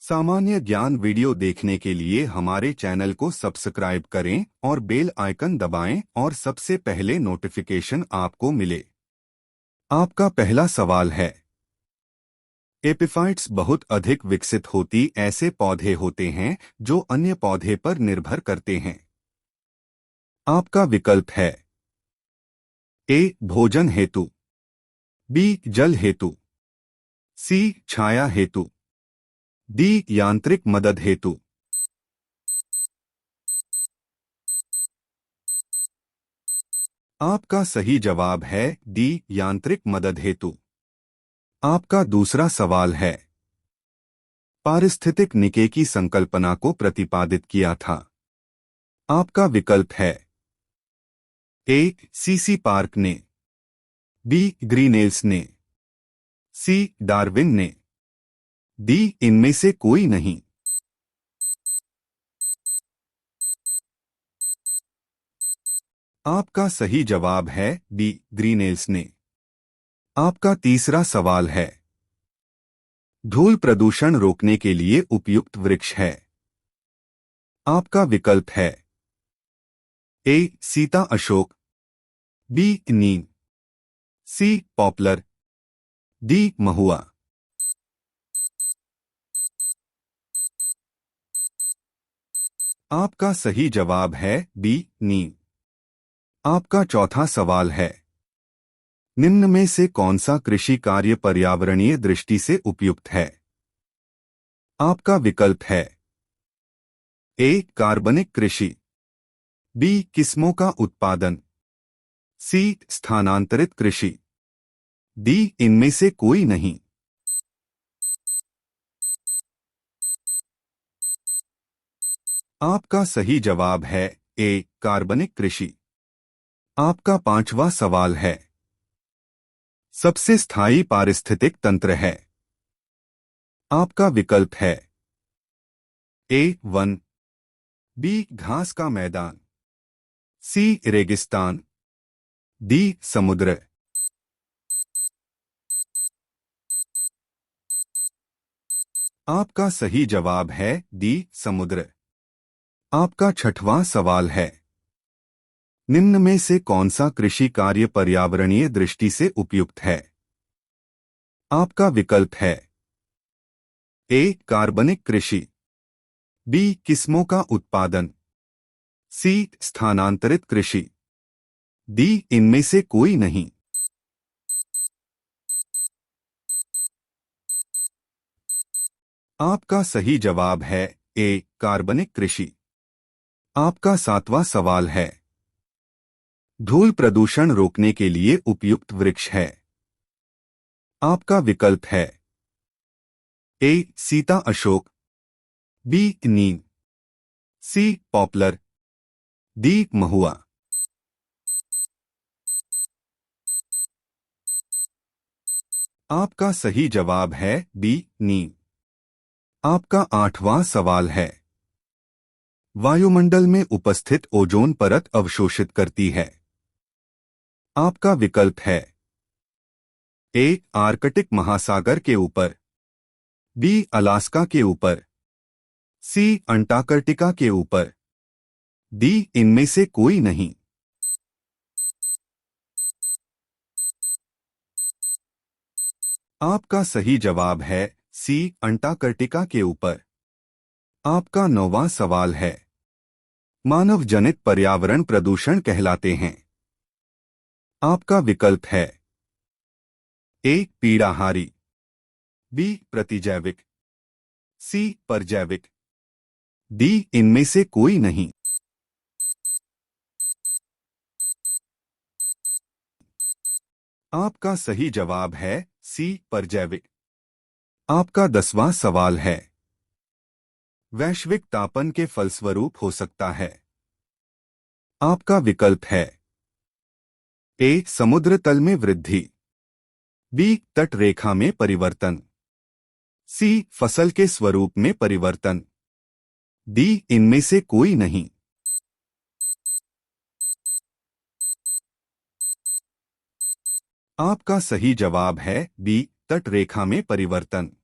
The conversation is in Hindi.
सामान्य ज्ञान वीडियो देखने के लिए हमारे चैनल को सब्सक्राइब करें और बेल आइकन दबाएं और सबसे पहले नोटिफिकेशन आपको मिले। आपका पहला सवाल है, एपिफाइट्स बहुत अधिक विकसित होती ऐसे पौधे होते हैं जो अन्य पौधे पर निर्भर करते हैं। आपका विकल्प है ए भोजन हेतु, बी जल हेतु, सी छाया हेतु, डी यांत्रिक मदद हेतु। आपका सही जवाब है डी यांत्रिक मदद हेतु। आपका दूसरा सवाल है, पारिस्थितिक निके की संकल्पना को प्रतिपादित किया था। आपका विकल्प है ए सीसी पार्क ने, बी ग्रीनेल्स ने, सी डार्विन ने, डी इनमें से कोई नहीं। आपका सही जवाब है बी ग्रीनेल्स ने। आपका तीसरा सवाल है, धूल प्रदूषण रोकने के लिए उपयुक्त वृक्ष है। आपका विकल्प है ए सीता अशोक, बी नीम, सी पॉपुलर, डी महुआ। आपका सही जवाब है बी नीम। आपका चौथा सवाल है, निम्न में से कौन सा कृषि कार्य पर्यावरणीय दृष्टि से उपयुक्त है। आपका विकल्प है ए कार्बनिक कृषि, बी किस्मों का उत्पादन, सी स्थानांतरित कृषि, डी इनमें से कोई नहीं। आपका सही जवाब है ए कार्बनिक कृषि। आपका पांचवा सवाल है, सबसे स्थायी पारिस्थितिक तंत्र है। आपका विकल्प है ए वन, बी घास का मैदान, सी रेगिस्तान, डी समुद्र। आपका सही जवाब है डी समुद्र। आपका छठवां सवाल है, निम्न में से कौन सा कृषि कार्य पर्यावरणीय दृष्टि से उपयुक्त है। आपका विकल्प है ए कार्बनिक कृषि, बी किस्मों का उत्पादन, सी स्थानांतरित कृषि, डी इनमें से कोई नहीं। आपका सही जवाब है ए कार्बनिक कृषि। आपका सातवां सवाल है, धूल प्रदूषण रोकने के लिए उपयुक्त वृक्ष है। आपका विकल्प है ए सीता अशोक, बी नीम, सी पॉपुलर, डी महुआ। आपका सही जवाब है बी नीम। आपका आठवां सवाल है, वायुमंडल में उपस्थित ओजोन परत अवशोषित करती है। आपका विकल्प है ए आर्कटिक महासागर के ऊपर, बी अलास्का के ऊपर, सी अंटार्कटिका के ऊपर, डी इनमें से कोई नहीं। आपका सही जवाब है सी अंटार्कटिका के ऊपर। आपका नौवां सवाल है, मानव जनित पर्यावरण प्रदूषण कहलाते हैं। आपका विकल्प है ए पीड़ाहारी, बी प्रतिजैविक, सी परजैविक, डी इनमें से कोई नहीं। आपका सही जवाब है सी परजैविक। आपका 10वां सवाल है, वैश्विक तापन के फलस्वरूप हो सकता है। आपका विकल्प है ए समुद्र तल में वृद्धि, बी तट रेखा में परिवर्तन, सी फसल के स्वरूप में परिवर्तन, डी इनमें से कोई नहीं। आपका सही जवाब है बी तट रेखा में परिवर्तन।